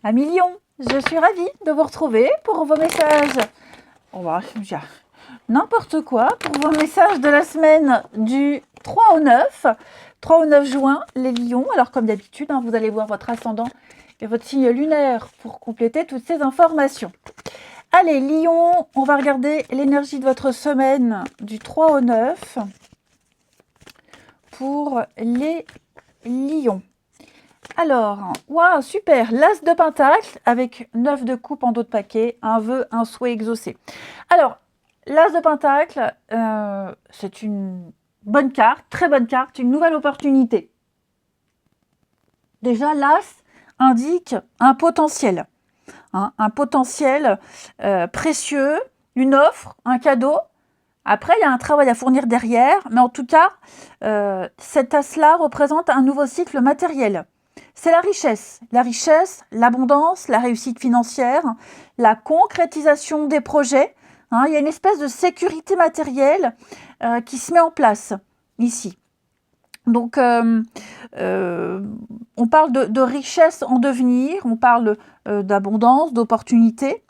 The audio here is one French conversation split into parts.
Amis Lion, je suis ravie de vous retrouver pour vos messages. On va n'importe quoi pour vos messages de la semaine du 3 au 9. 3 au 9 juin, les lions. Alors comme d'habitude, vous allez voir votre ascendant et votre signe lunaire pour compléter toutes ces informations. Allez, lion, on va regarder l'énergie de votre semaine du 3 au 9 pour les lions. Alors, waouh, super, l'as de pentacle avec 9 de coupe en dos de paquet, un vœu, un souhait exaucé. Alors, l'as de pentacle, c'est une bonne carte, très bonne carte, une nouvelle opportunité. Déjà, l'as indique un potentiel, un potentiel précieux, une offre, un cadeau. Après, il y a un travail à fournir derrière, mais en tout cas, cet as-là représente un nouveau cycle matériel. C'est la richesse, l'abondance, la réussite financière, la concrétisation des projets. Il y a une espèce de sécurité matérielle qui se met en place ici. Donc, on parle de richesse en devenir, on parle d'abondance, d'opportunité.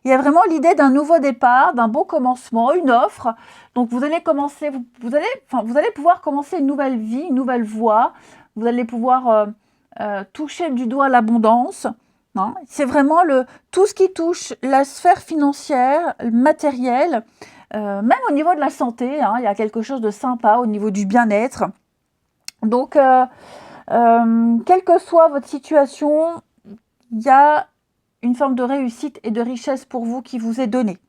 Il y a vraiment l'idée d'un nouveau départ, d'un beau commencement, une offre. Donc, vous allez commencer, vous allez pouvoir commencer une nouvelle vie, une nouvelle voie. Vous allez pouvoir toucher du doigt l'abondance. C'est vraiment tout ce qui touche la sphère financière, matérielle, même au niveau de la santé. Il y a quelque chose de sympa au niveau du bien-être. Donc, quelle que soit votre situation, il y a une forme de réussite et de richesse pour vous qui vous est donnée.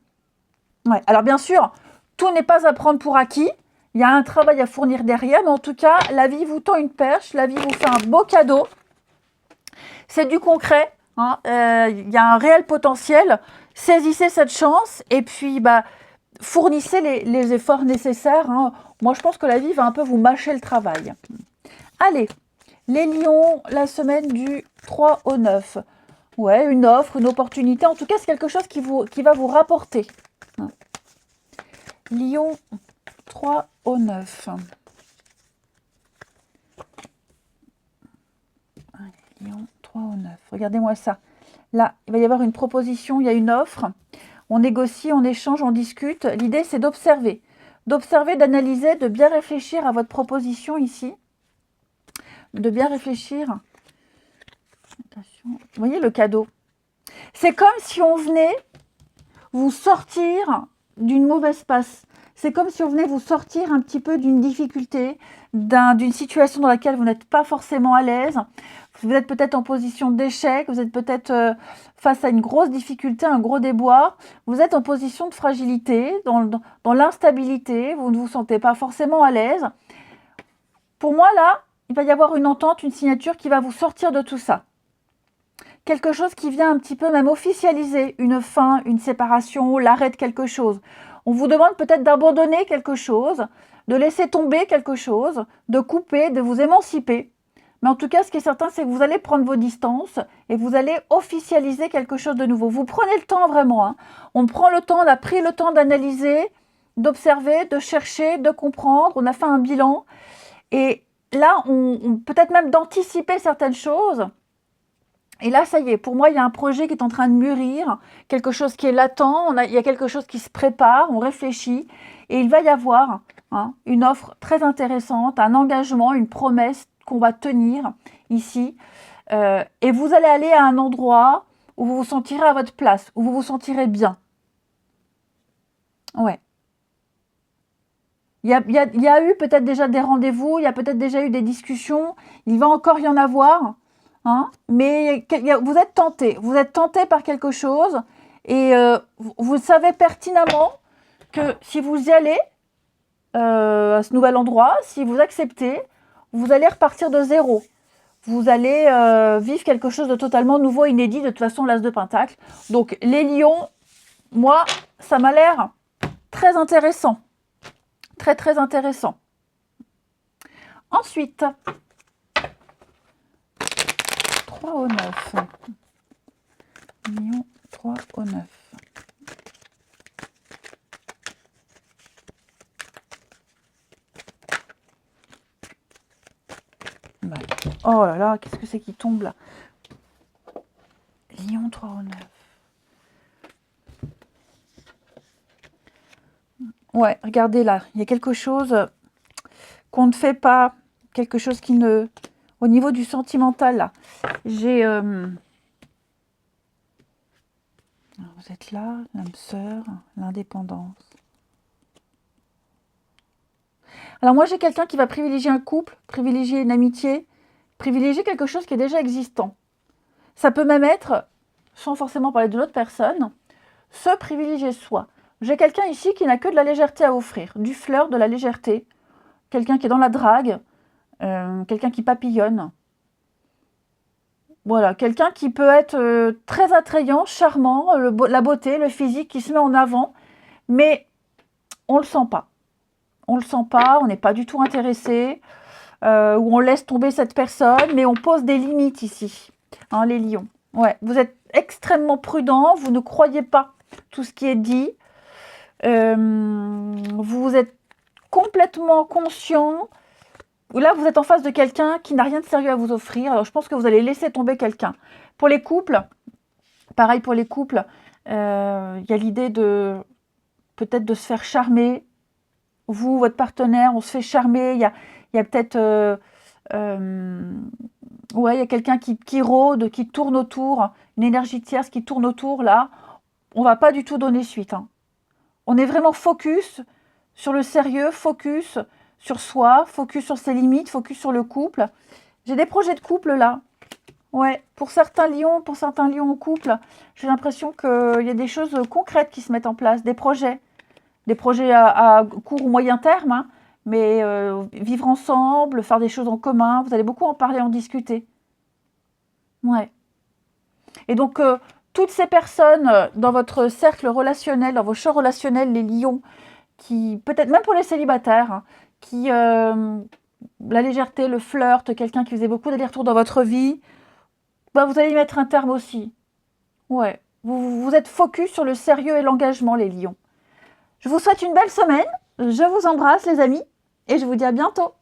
Ouais. Alors bien sûr, tout n'est pas à prendre pour acquis. Il y a un travail à fournir derrière, mais en tout cas, la vie vous tend une perche, la vie vous fait un beau cadeau. C'est du concret, il y a un réel potentiel. Saisissez cette chance et puis fournissez les efforts nécessaires. Moi, je pense que la vie va un peu vous mâcher le travail. Allez, les lions, la semaine du 3 au 9. Ouais, une offre, une opportunité. En tout cas, c'est quelque chose qui va vous rapporter. Lion, 3 au 9. Lion, 3 au 9. Regardez-moi ça. Là, il va y avoir une proposition, il y a une offre. On négocie, on échange, on discute. L'idée, c'est d'observer. D'observer, d'analyser, de bien réfléchir à votre proposition ici. De bien réfléchir. Attention. Vous voyez le cadeau. C'est comme si on venait vous sortir d'une mauvaise passe. C'est comme si on venait vous sortir un petit peu d'une difficulté, d'une situation dans laquelle vous n'êtes pas forcément à l'aise. Vous êtes peut-être en position d'échec, vous êtes peut-être face à une grosse difficulté, un gros déboire. Vous êtes en position de fragilité, dans l'instabilité, vous ne vous sentez pas forcément à l'aise. Pour moi, là, il va y avoir une entente, une signature qui va vous sortir de tout ça. Quelque chose qui vient un petit peu même officialiser une fin, une séparation, l'arrêt de quelque chose. On vous demande peut-être d'abandonner quelque chose, de laisser tomber quelque chose, de couper, de vous émanciper. Mais en tout cas, ce qui est certain, c'est que vous allez prendre vos distances et vous allez officialiser quelque chose de nouveau. Vous prenez le temps vraiment. On prend le temps, on a pris le temps d'analyser, d'observer, de chercher, de comprendre. On a fait un bilan. Et là, on peut-être même d'anticiper certaines choses. Et là, ça y est, pour moi, il y a un projet qui est en train de mûrir, quelque chose qui est latent, il y a quelque chose qui se prépare, on réfléchit, et il va y avoir une offre très intéressante, un engagement, une promesse qu'on va tenir ici. Et vous allez aller à un endroit où vous vous sentirez à votre place, où vous vous sentirez bien. Ouais. Il y a eu peut-être déjà des rendez-vous, il y a peut-être déjà eu des discussions, il va encore y en avoir. Mais vous êtes tenté par quelque chose et vous savez pertinemment que si vous y allez à ce nouvel endroit, si vous acceptez, vous allez repartir de zéro. Vous allez vivre quelque chose de totalement nouveau, inédit, de toute façon l'as de pentacle. Donc les lions, moi, ça m'a l'air très intéressant. Très très intéressant. Ensuite, 3 au 9. Lion, 3 au 9. Oh là là, qu'est-ce que c'est qui tombe là? Lion 3 au 9. Ouais, regardez là, il y a quelque chose qu'on ne fait pas, quelque chose qui ne... Au niveau du sentimental, là, j'ai... Vous êtes là, l'âme sœur, l'indépendance. Alors moi, j'ai quelqu'un qui va privilégier un couple, privilégier une amitié, privilégier quelque chose qui est déjà existant. Ça peut même être, sans forcément parler de l'autre personne, se privilégier soi. J'ai quelqu'un ici qui n'a que de la légèreté à offrir, du flirt, de la légèreté, quelqu'un qui est dans la drague, quelqu'un qui papillonne. Voilà, quelqu'un qui peut être très attrayant, charmant, la beauté, le physique qui se met en avant, mais on ne le sent pas. On ne le sent pas, on n'est pas du tout intéressé, ou on laisse tomber cette personne, mais on pose des limites ici, hein, les lions. Ouais, vous êtes extrêmement prudent, vous ne croyez pas tout ce qui est dit, vous êtes complètement conscient. Là, vous êtes en face de quelqu'un qui n'a rien de sérieux à vous offrir. Alors, je pense que vous allez laisser tomber quelqu'un. Pour les couples, pareil pour les couples, il y a l'idée de peut-être de se faire charmer. Vous, votre partenaire, on se fait charmer. Il y a peut-être... ouais, il y a quelqu'un qui rôde, qui tourne autour. Une énergie tierce qui tourne autour, là. On ne va pas du tout donner suite. Hein. On est vraiment focus sur le sérieux, focus sur soi, focus sur ses limites, focus sur le couple. J'ai des projets de couple là. Ouais, pour certains lions en couple, j'ai l'impression qu'il y a des choses concrètes qui se mettent en place, des projets à court ou moyen terme, hein, mais vivre ensemble, faire des choses en commun, vous allez beaucoup en parler, en discuter. Ouais. Et donc, toutes ces personnes dans votre cercle relationnel, dans vos champs relationnels, les lions, qui, peut-être même pour les célibataires, hein, qui, la légèreté, le flirt, quelqu'un qui faisait beaucoup d'allers-retours dans votre vie, bah, vous allez y mettre un terme aussi. Ouais, vous êtes focus sur le sérieux et l'engagement, les lions. Je vous souhaite une belle semaine, je vous embrasse les amis, et je vous dis à bientôt.